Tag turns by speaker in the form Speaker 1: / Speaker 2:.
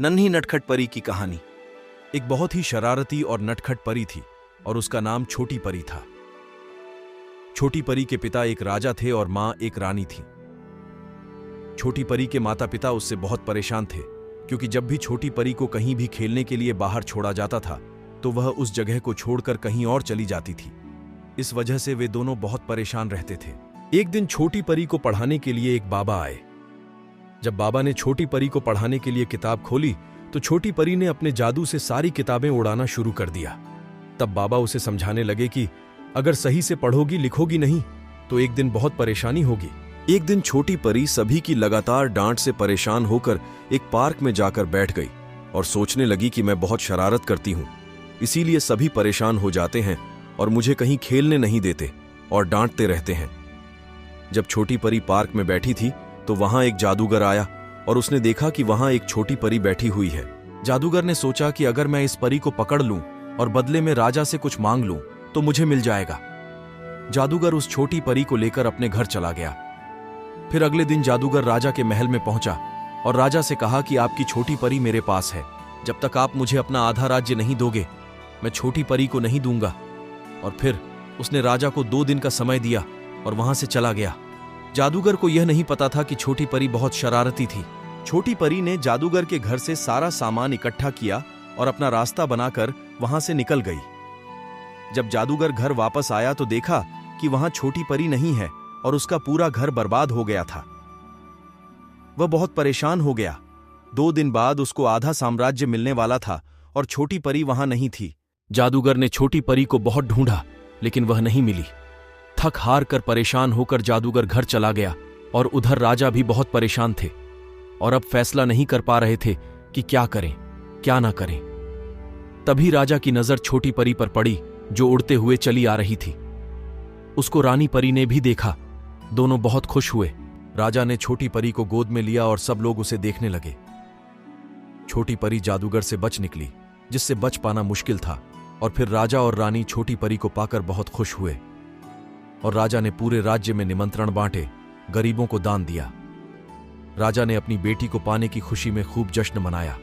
Speaker 1: नन्ही नटखट परी की कहानी। एक बहुत ही शरारती और नटखट परी थी और उसका नाम छोटी परी था। छोटी परी के पिता एक राजा थे और मां एक रानी थी। छोटी परी के माता पिता उससे बहुत परेशान थे क्योंकि जब भी छोटी परी को कहीं भी खेलने के लिए बाहर छोड़ा जाता था तो वह उस जगह को छोड़कर कहीं और चली जाती थी। इस वजह से वे दोनों बहुत परेशान रहते थे। एक दिन छोटी परी को पढ़ाने के लिए एक बाबा आए। जब बाबा ने छोटी परी को पढ़ाने के लिए किताब खोली तो छोटी परी ने अपने जादू से सारी किताबें उड़ाना शुरू कर दिया। तब बाबा उसे समझाने लगे कि अगर सही से पढ़ोगी लिखोगी नहीं तो एक दिन बहुत परेशानी होगी। एक दिन छोटी परी सभी की लगातार डांट से परेशान होकर एक पार्क में जाकर बैठ गई और सोचने लगी कि मैं बहुत शरारत करती हूं, इसीलिए सभी परेशान हो जाते हैं और मुझे कहीं खेलने नहीं देते और डांटते रहते हैं। जब छोटी परी पार्क में बैठी थी तो वहां एक जादूगर आया और उसने देखा कि वहां एक छोटी परी बैठी हुई है। जादूगर ने सोचा कि अगर मैं इस परी को पकड़ लूं और बदले में राजा से कुछ मांग लूं तो मुझे मिल जाएगा। जादूगर उस छोटी परी को लेकर अपने घर चला गया। फिर अगले दिन जादूगर राजा के महल में पहुंचा और राजा से कहा कि आपकी छोटी परी मेरे पास है, जब तक आप मुझे अपना आधा राज्य नहीं दोगे मैं छोटी परी को नहीं दूंगा। और फिर उसने राजा को 2 दिन का समय दिया और वहां से चला गया। जादूगर को यह नहीं पता था कि छोटी परी बहुत शरारती थी। छोटी परी ने जादूगर के घर से सारा सामान इकट्ठा किया और अपना रास्ता बनाकर वहां से निकल गई। जब जादूगर घर वापस आया तो देखा कि वहां छोटी परी नहीं है और उसका पूरा घर बर्बाद हो गया था। वह बहुत परेशान हो गया। 2 दिन बाद उसको आधा साम्राज्य मिलने वाला था और छोटी परी वहां नहीं थी। जादूगर ने छोटी परी को बहुत ढूंढा लेकिन वह नहीं मिली। थक हार कर परेशान होकर जादूगर घर चला गया और उधर राजा भी बहुत परेशान थे और अब फैसला नहीं कर पा रहे थे कि क्या करें क्या ना करें। तभी राजा की नजर छोटी परी पर पड़ी जो उड़ते हुए चली आ रही थी। उसको रानी परी ने भी देखा। दोनों बहुत खुश हुए। राजा ने छोटी परी को गोद में लिया और सब लोग उसे देखने लगे। छोटी परी जादूगर से बच निकली जिससे बच पाना मुश्किल था और फिर राजा और रानी छोटी परी को पाकर बहुत खुश हुए और राजा ने पूरे राज्य में निमंत्रण बांटे, गरीबों को दान दिया। राजा ने अपनी बेटी को पाने की खुशी में खूब जश्न मनाया।